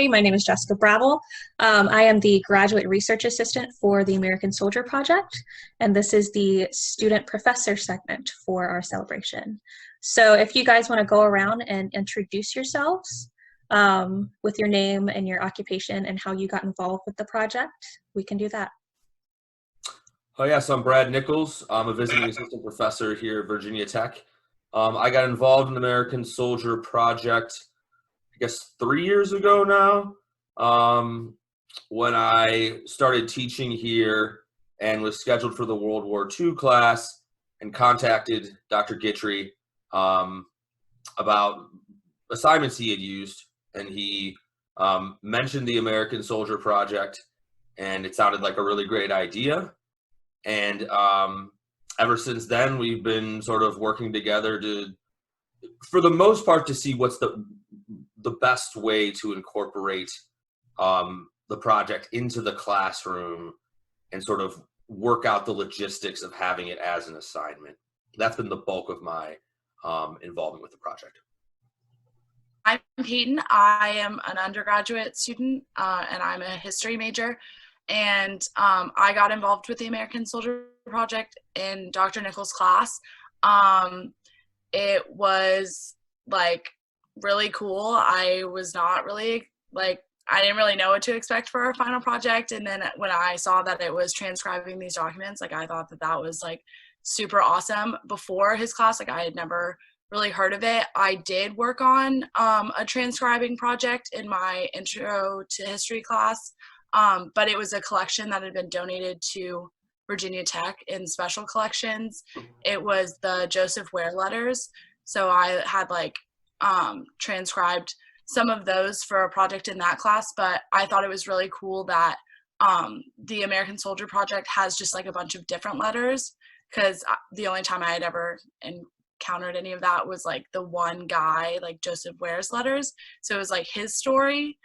everybody. My name is Jessica Brabble. I am the Graduate Research Assistant for the American Soldier Project, and this is the Student Professor segment for our celebration. So if you guys want to go around and introduce yourselves with your name and your occupation and how you got involved with the project, we can do that. Oh yes, I'm Brad Nichols. I'm a visiting assistant professor here at Virginia Tech. I got involved in the American Soldier Project, I guess 3 years ago now, when I started teaching here and was scheduled for the World War II class and contacted Dr. Guitry about assignments he had used, and he mentioned the American Soldier Project, and it sounded like a really great idea. And ever since then, we've been sort of working together to, for the most part, to see what's the best way to incorporate the project into the classroom and sort of work out the logistics of having it as an assignment. That's been the bulk of my involvement with the project. I'm Peyton. I am an undergraduate student and I'm a history major. And I got involved with the American Soldier Project in Dr. Nichols' class. It was like really cool. I was not really I didn't really know what to expect for our final project. And then when I saw that it was transcribing these documents, I thought that was super awesome. Before his class, I had never really heard of it. I did work on a transcribing project in my intro to history class. But it was a collection that had been donated to Virginia Tech in special collections. It was the Joseph Ware letters. So I had transcribed some of those for a project in that class, but I thought it was really cool that the American Soldier Project has just a bunch of different letters, because the only time I had ever encountered any of that was the one guy, Joseph Ware's letters. So it was his story.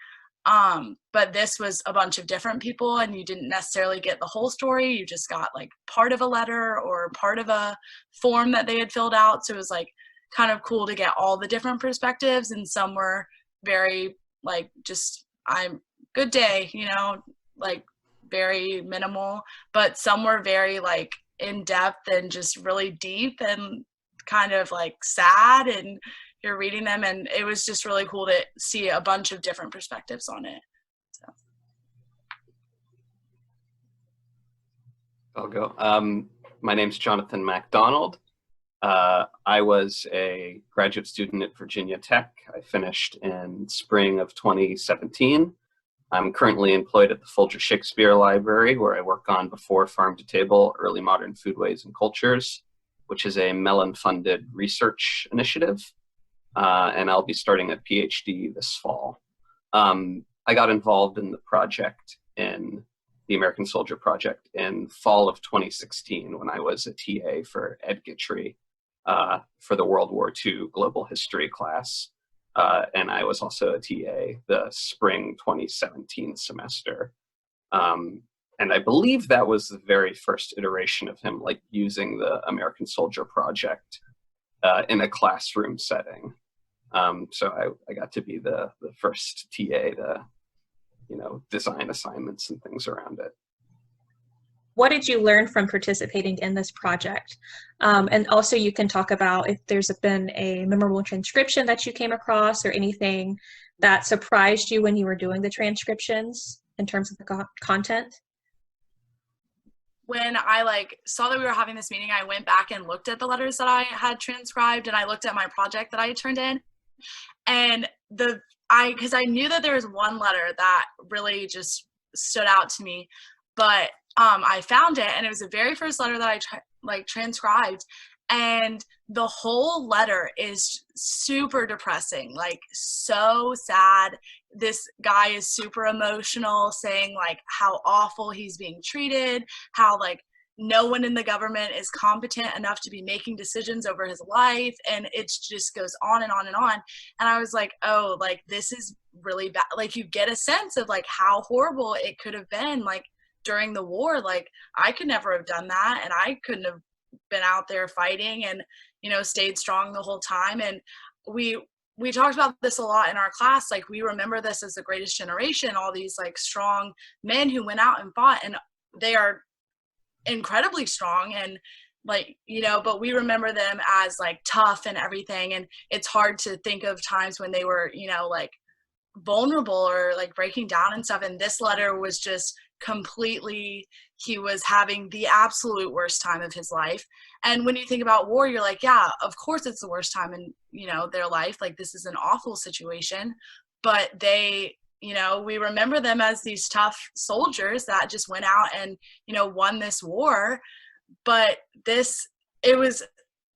But this was a bunch of different people, and you didn't necessarily get the whole story. You just got part of a letter or part of a form that they had filled out. So it was kind of cool to get all the different perspectives, and some were very just I'm good day, very minimal, but some were very in depth and just really deep and kind of sad, and you're reading them, and it was just really cool to see a bunch of different perspectives on it. So. I'll go. My name's Jonathan MacDonald. I was a graduate student at Virginia Tech. I finished in spring of 2017. I'm currently employed at the Folger Shakespeare Library, where I work on Before Farm to Table, Early Modern Foodways and Cultures, which is a Mellon-funded research initiative. And I'll be starting a PhD this fall. I got involved in the project, in the American Soldier Project, in fall of 2016 when I was a TA for Ed Guitry for the World War II Global History class. And I was also a TA the spring 2017 semester. And I believe that was the very first iteration of him using the American Soldier Project in a classroom setting. So I got to be the first TA to, design assignments and things around it. What did you learn from participating in this project? And also you can talk about if there's been a memorable transcription that you came across, or anything that surprised you when you were doing the transcriptions in terms of the content. When I saw that we were having this meeting, I went back and looked at the letters that I had transcribed, and I looked at my project that I had turned in, and because I knew that there was one letter that really just stood out to me, but I found it, and it was the very first letter that I transcribed, and the whole letter is super depressing, so sad. This guy is super emotional, saying how awful he's being treated, how no one in the government is competent enough to be making decisions over his life, and it just goes on and on and on. And I was oh, this is really bad. You get a sense of how horrible it could have been during the war. I could never have done that, and I couldn't have been out there fighting and stayed strong the whole time. And we we talked about this a lot in our class. Like, we remember this as the greatest generation, all these like strong men who went out and fought, and they are incredibly strong, and like, you know, but we remember them as like tough and everything. And it's hard to think of times when they were, you know, like vulnerable or like breaking down and stuff. And this letter was just completely, he was having the absolute worst time of his life. And when you think about war, you're like, yeah, of course it's the worst time in, you know, their life. Like, this is an awful situation, but they, you know, we remember them as these tough soldiers that just went out and, you know, won this war. But this, it was,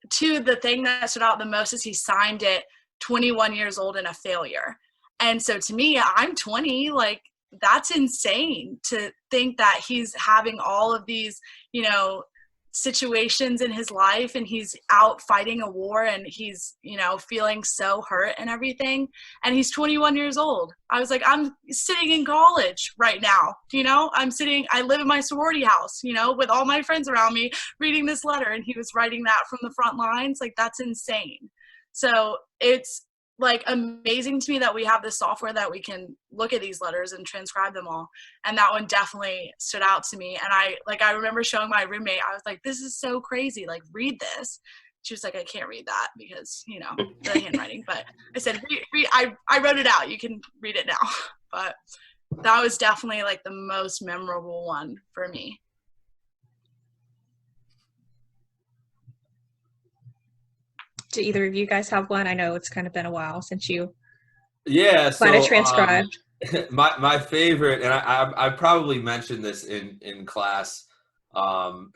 the thing that stood out the most is he signed it 21 years old and a failure. And so to me, I'm 20, like, that's insane to think that he's having all of these, you know, situations in his life, and he's out fighting a war, and he's, you know, feeling so hurt and everything, and he's 21 years old. I was like, I'm sitting in college right now, you know, I live in my sorority house, you know, with all my friends around me reading this letter, and he was writing that from the front lines. Like, that's insane. So it's like amazing to me that we have this software that we can look at these letters and transcribe them all. And that one definitely stood out to me. And I remember showing my roommate, I was like, this is so crazy. Like, read this. She was like, I can't read that because, you know, the handwriting. But I said, I wrote it out. You can read it now. But that was definitely like the most memorable one for me. Do either of you guys have one? I know it's kind of been a while since you so might have transcribed. My favorite, and I probably mentioned this in class,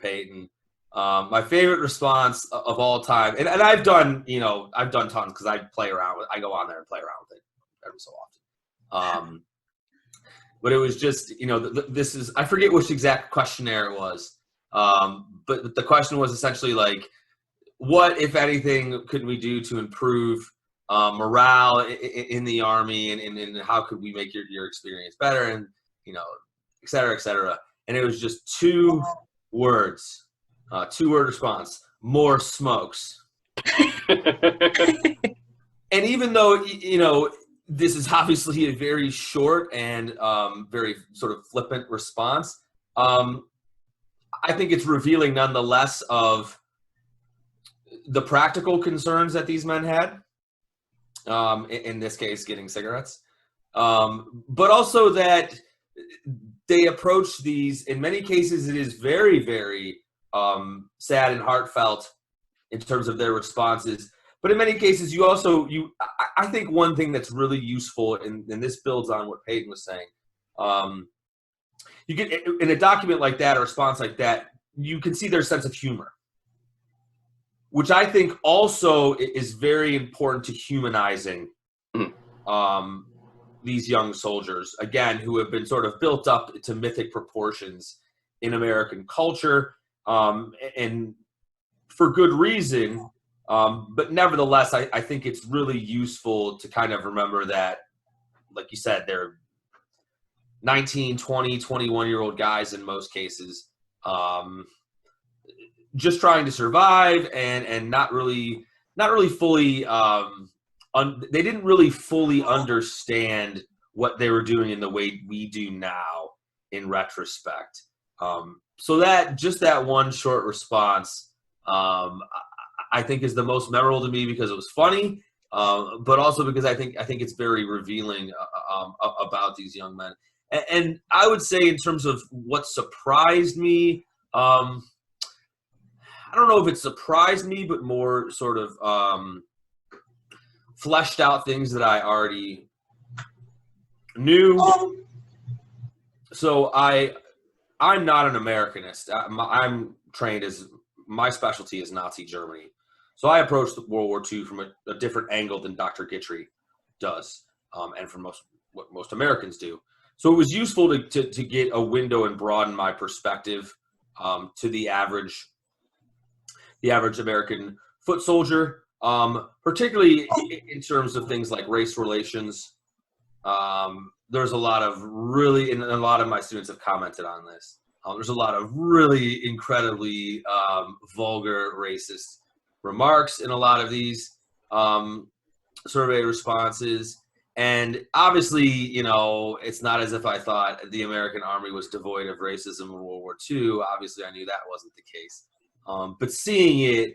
Peyton. My favorite response of all time, and I've done tons because I go on there and play around with it every so often. But it was just, you know, this is, I forget which exact questionnaire it was, but the question was essentially like, what, if anything, could we do to improve morale in the Army, and how could we make your experience better, and, you know, et cetera, et cetera. And it was just 2 words, 2-word response: more smokes. And even though, you know, this is obviously a very short and very sort of flippant response, I think it's revealing nonetheless of the practical concerns that these men had, in this case, getting cigarettes, but also that they approach these, in many cases, it is very, very sad and heartfelt in terms of their responses. But in many cases, I think one thing that's really useful, and this builds on what Peyton was saying, you get in a document like that, a response like that, you can see their sense of humor, which I think also is very important to humanizing these young soldiers, again, who have been sort of built up to mythic proportions in American culture, and for good reason. But nevertheless, I think it's really useful to kind of remember that, like you said, they're 19, 20, 21-year-old guys in most cases, just trying to survive, and not really fully, they didn't really fully understand what they were doing in the way we do now in retrospect. So that one short response, I think is the most memorable to me because it was funny, but also because I think it's very revealing about these young men. And I would say, in terms of what surprised me, I don't know if it surprised me, but more sort of fleshed out things that I already knew. So I'm not an Americanist. I'm trained as, my specialty is Nazi Germany. So I approached World War II from a different angle than Dr. Guitry does, and from what most Americans do. So it was useful to get a window and broaden my perspective to the average American foot soldier, particularly in terms of things like race relations. There's a lot of really, and a lot of my students have commented on this, there's a lot of really incredibly vulgar racist remarks in a lot of these survey responses. And obviously, you know, it's not as if I thought the American Army was devoid of racism in World War II. Obviously, I knew that wasn't the case. But seeing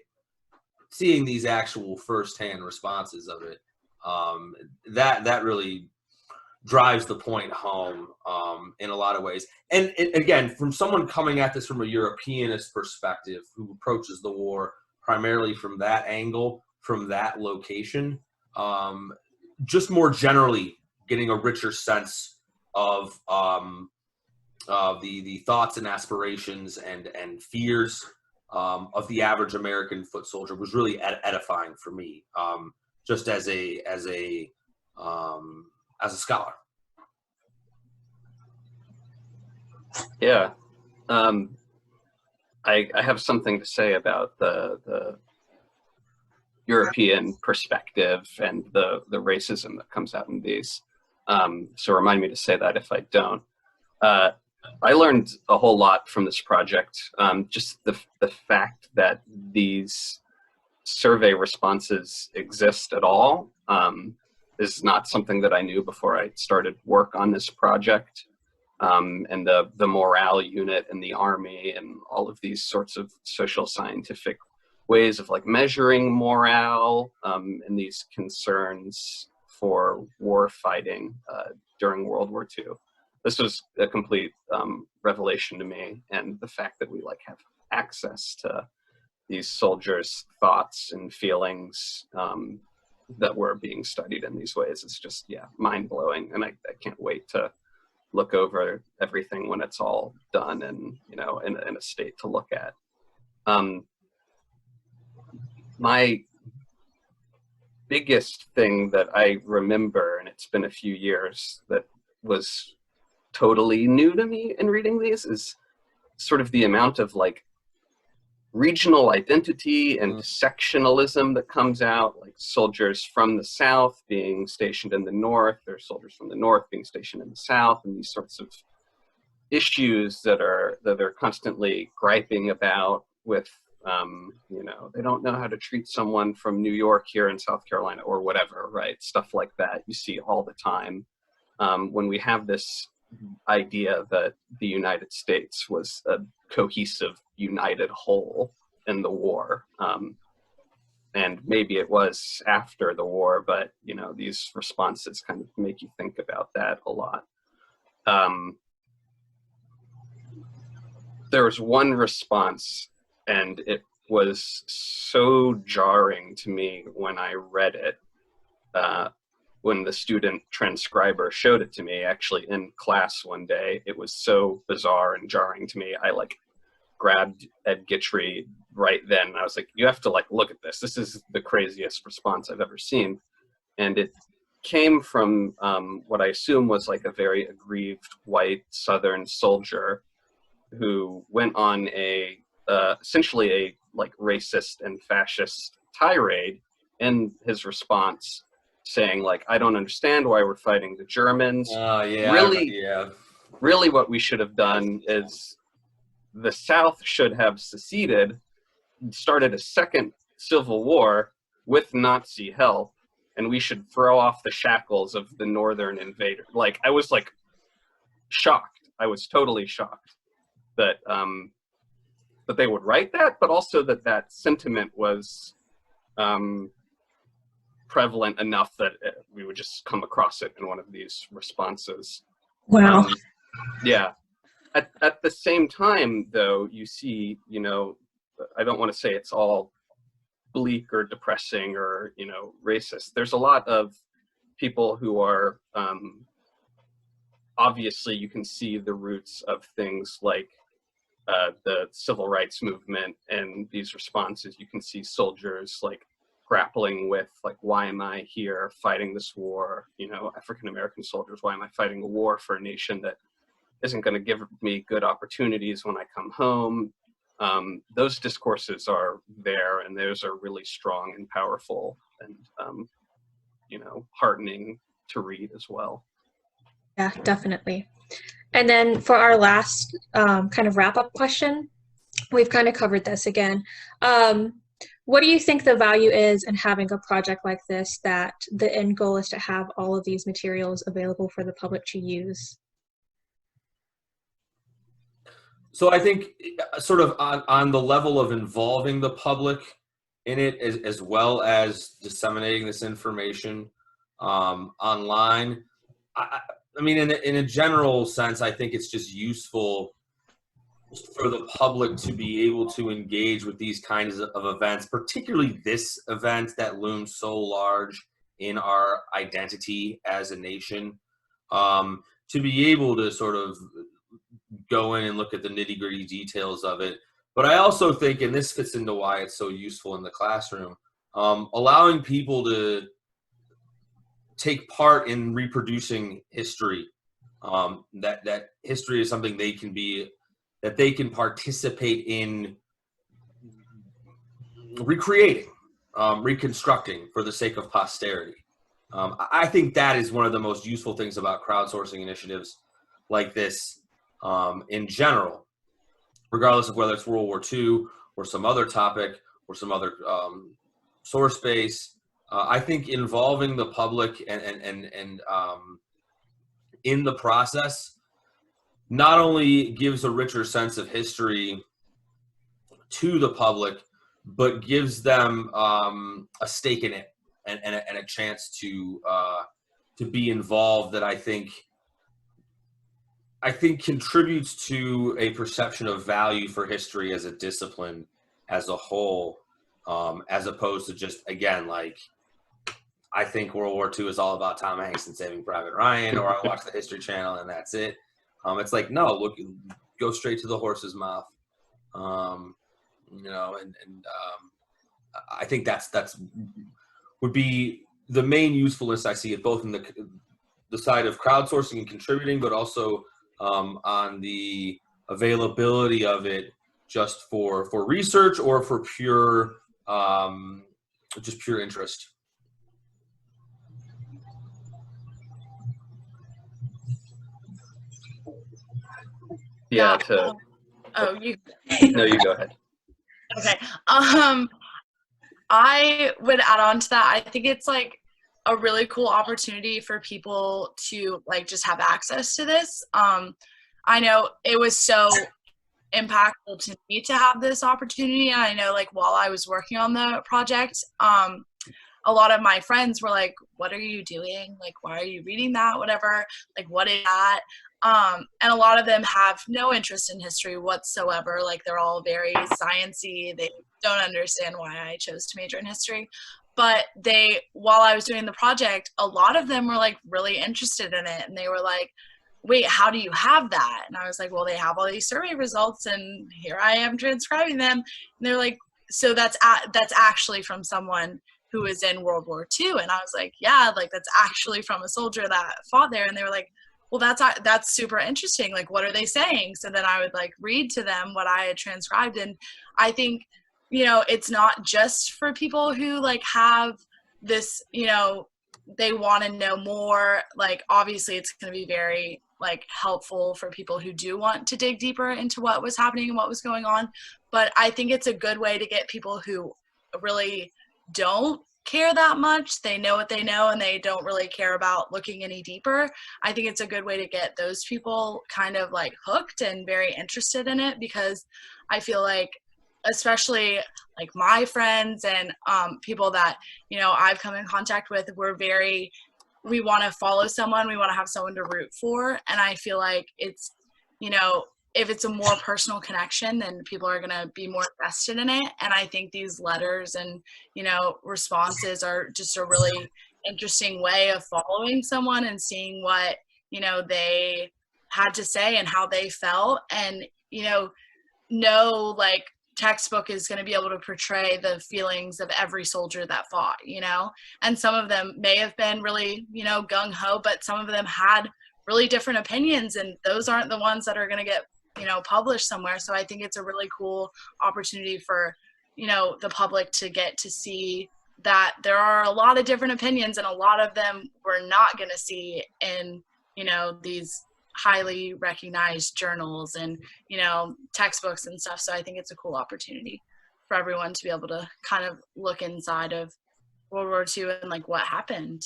these actual firsthand responses of it, that really drives the point home in a lot of ways. And again, from someone coming at this from a Europeanist perspective who approaches the war primarily from that angle, from that location, just more generally getting a richer sense of the thoughts and aspirations and fears of the average American foot soldier was really edifying for me, just as a scholar. Yeah, I have something to say about the European perspective and the racism that comes out in these. So remind me to say that if I don't. I learned a whole lot from this project. Just the fact that these survey responses exist at all is not something that I knew before I started work on this project. And the morale unit in the Army and all of these sorts of social scientific ways of like measuring morale and these concerns for war fighting during World War II. This was a complete revelation to me, and the fact that we like have access to these soldiers' thoughts and feelings that were being studied in these ways is just, yeah, mind-blowing, and I can't wait to look over everything when it's all done and, you know, in a state to look at. My biggest thing that I remember, and it's been a few years, that was totally new to me in reading these is sort of the amount of like regional identity and sectionalism that comes out, like soldiers from the South being stationed in the North, or soldiers from the North being stationed in the South, and these sorts of issues that are constantly griping about with, you know, they don't know how to treat someone from New York here in South Carolina or whatever, right? Stuff like that you see all the time. When we have this idea that the United States was a cohesive, united whole in the war. And maybe it was after the war, but, you know, these responses kind of make you think about that a lot. There was one response, and it was so jarring to me when I read it. When the student transcriber showed it to me, actually in class one day, it was so bizarre and jarring to me. I like grabbed Ed Gitry right then. And I was like, you have to like look at this. This is the craziest response I've ever seen. And it came from what I assume was like a very aggrieved white Southern soldier who went on a essentially a like racist and fascist tirade in his response, saying like, I don't understand why we're fighting the Germans. Really what we should have done is the South should have seceded, started a second civil war with Nazi help, and we should throw off the shackles of the Northern invader. Like, I was like shocked. I was totally shocked that they would write that, but also that that sentiment was prevalent enough that we would just come across it in one of these responses. Wow. Yeah. At the same time, though, you see, you know, I don't want to say it's all bleak or depressing or, you know, racist. There's a lot of people who are, obviously you can see the roots of things like the civil rights movement and these responses. You can see soldiers like grappling with like, why am I here fighting this war? You know, African-American soldiers, why am I fighting a war for a nation that isn't going to give me good opportunities when I come home? Those discourses are there, and those are really strong and powerful and, you know, heartening to read as well. Yeah, definitely. And then for our last kind of wrap-up question, we've kind of covered this again. What do you think the value is in having a project like this, that the end goal is to have all of these materials available for the public to use? So I think sort of on the level of involving the public in it, as well as disseminating this information online. I mean, in a general sense, I think it's just useful for the public to be able to engage with these kinds of events, particularly this event that looms so large in our identity as a nation, to be able to sort of go in and look at the nitty-gritty details of it. But I also think, and this fits into why it's so useful in the classroom, allowing people to take part in reproducing history, that history is something that they can participate in recreating, reconstructing for the sake of posterity. I think that is one of the most useful things about crowdsourcing initiatives like this in general, regardless of whether it's World War II or some other topic or some other source base. I think involving the public and in the process not only gives a richer sense of history to the public, but gives them a stake in it and a chance to be involved, that I think contributes to a perception of value for history as a discipline as a whole, as opposed to just, again, like, I think World War II is all about Tom Hanks and Saving Private Ryan, or I watch the History Channel and that's it. It's like, no, look, go straight to the horse's mouth. I think that's would be the main usefulness I see it, both in the side of crowdsourcing and contributing, but also on the availability of it just for research or for pure interest. Yeah. Oh, you. No, you go ahead. Okay. I would add on to that. I think it's like a really cool opportunity for people to like just have access to this. I know it was so impactful to me to have this opportunity. And I know, like, while I was working on the project, a lot of my friends were like, what are you doing? Like, why are you reading that? Whatever. Like, what is that? And a lot of them have no interest in history whatsoever. Like, they're all very sciencey. They don't understand why I chose to major in history. But while I was doing the project, a lot of them were like really interested in it. And they were like, wait, how do you have that? And I was like, well, they have all these survey results and here I am transcribing them. And they're like, so that's actually from someone who was in World War II. And I was like, yeah, like, that's actually from a soldier that fought there. And they were like, well, that's super interesting. Like, what are they saying? So then I would like read to them what I had transcribed. And I think, it's not just for people who like have this, they want to know more. Like, obviously it's going to be very like helpful for people who do want to dig deeper into what was happening and what was going on. But I think it's a good way to get people who really don't care that much. They know what they know and they don't really care about looking any deeper. I think it's a good way to get those people kind of like hooked and very interested in it, because I feel like, especially like my friends and people that I've come in contact with, we want to follow someone, we want to have someone to root for. And I feel like it's if it's a more personal connection, then people are going to be more invested in it. And I think these letters and, responses are just a really interesting way of following someone and seeing what, they had to say and how they felt. And, no like textbook is going to be able to portray the feelings of every soldier that fought, and some of them may have been really, gung-ho, but some of them had really different opinions, and those aren't the ones that are going to get published somewhere. So I think it's a really cool opportunity for the public to get to see that there are a lot of different opinions, and a lot of them we're not going to see in these highly recognized journals and textbooks and stuff. So I think it's a cool opportunity for everyone to be able to kind of look inside of World War II and like what happened.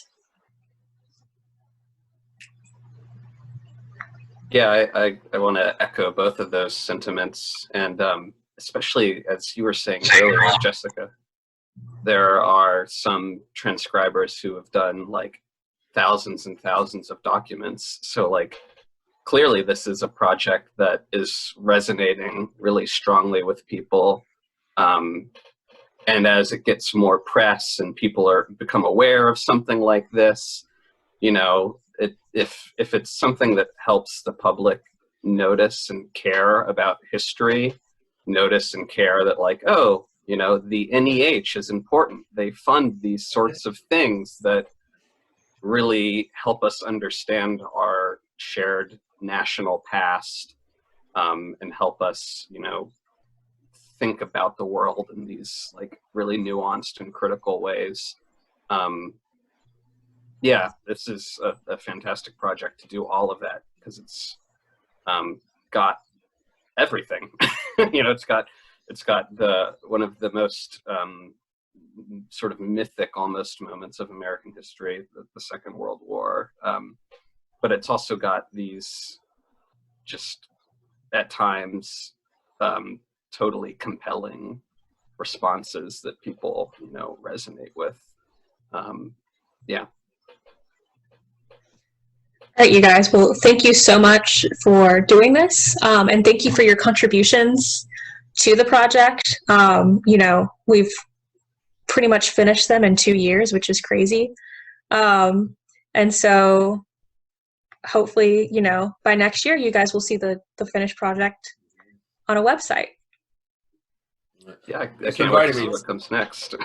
Yeah, I want to echo both of those sentiments, and especially as you were saying earlier, Jessica, there are some transcribers who have done like thousands and thousands of documents. So like clearly this is a project that is resonating really strongly with people. And as it gets more press and people become aware of something like this, you know, if it's something that helps the public notice and care about history, notice and care that like, oh, you know, the NEH is important. They fund these sorts of things that really help us understand our shared national past, and help us, you know, think about the world in these like really nuanced and critical ways. Yeah, this is a fantastic project to do all of that, because it's got everything. You know, it's got one of the most sort of mythic almost moments of American history, the Second World War. But it's also got these just at times totally compelling responses that people, you know, resonate with. Yeah. All right, you guys. Well, thank you so much for doing this, and thank you for your contributions to the project. You know, we've pretty much finished them in 2 years, which is crazy. And so hopefully, you know, by next year, you guys will see the finished project on a website. Yeah, I can't wait to see what comes next.